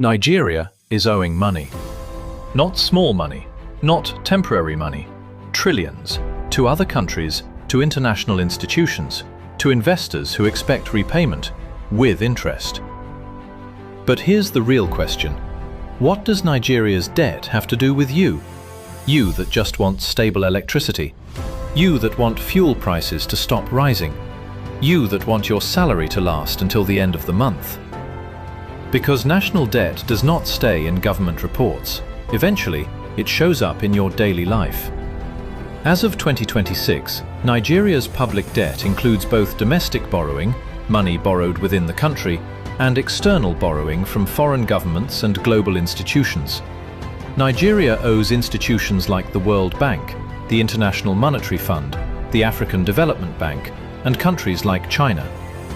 Nigeria is owing money. Not small money, not temporary money, trillions, to other countries, to international institutions, to investors who expect repayment, with interest. But here's the real question. What does Nigeria's debt have to do with you? You that just want stable electricity. You that want fuel prices to stop rising. You that want your salary to last until the end of the month. Because national debt does not stay in government reports. Eventually, it shows up in your daily life. As of 2026, Nigeria's public debt includes both domestic borrowing, money borrowed within the country, and external borrowing from foreign governments and global institutions. Nigeria owes institutions like the World Bank, the International Monetary Fund, the African Development Bank, and countries like China.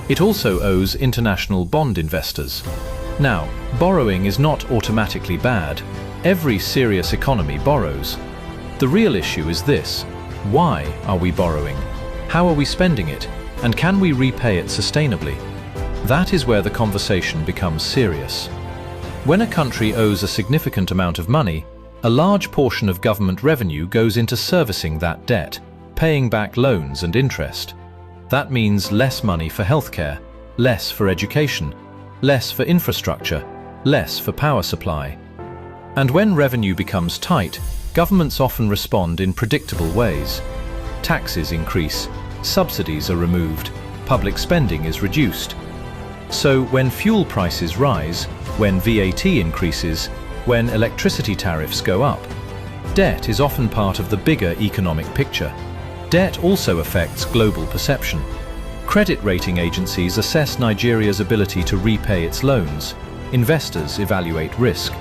It also owes international bond investors. Now, borrowing is not automatically bad. Every serious economy borrows. The real issue is this: why are we borrowing? How are we spending it? And can we repay it sustainably? That is where the conversation becomes serious. When a country owes a significant amount of money, a large portion of government revenue goes into servicing that debt, paying back loans and interest. That means less money for healthcare, less for education, less for infrastructure, less for power supply. And when revenue becomes tight, governments often respond in predictable ways. Taxes increase, subsidies are removed, public spending is reduced. So when fuel prices rise, when VAT increases, when electricity tariffs go up, debt is often part of the bigger economic picture. Debt also affects global perception. Credit rating agencies assess Nigeria's ability to repay its loans. Investors evaluate risk.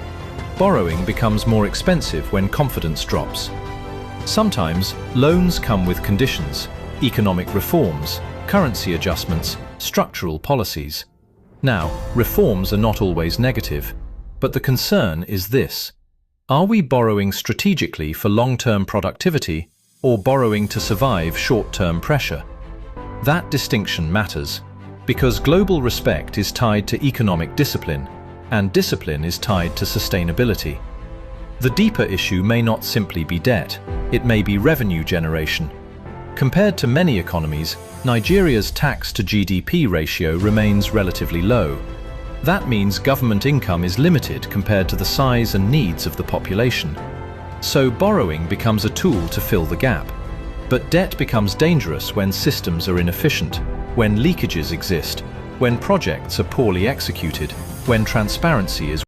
Borrowing becomes more expensive when confidence drops. Sometimes, loans come with conditions: economic reforms, currency adjustments, structural policies. Now, reforms are not always negative, but the concern is this: are we borrowing strategically for long-term productivity, or borrowing to survive short-term pressure? That distinction matters, because global respect is tied to economic discipline, and discipline is tied to sustainability. The deeper issue may not simply be debt, it may be revenue generation. Compared to many economies, Nigeria's tax to GDP ratio remains relatively low. That means government income is limited compared to the size and needs of the population. So borrowing becomes a tool to fill the gap. But debt becomes dangerous when systems are inefficient, when leakages exist, when projects are poorly executed, when transparency is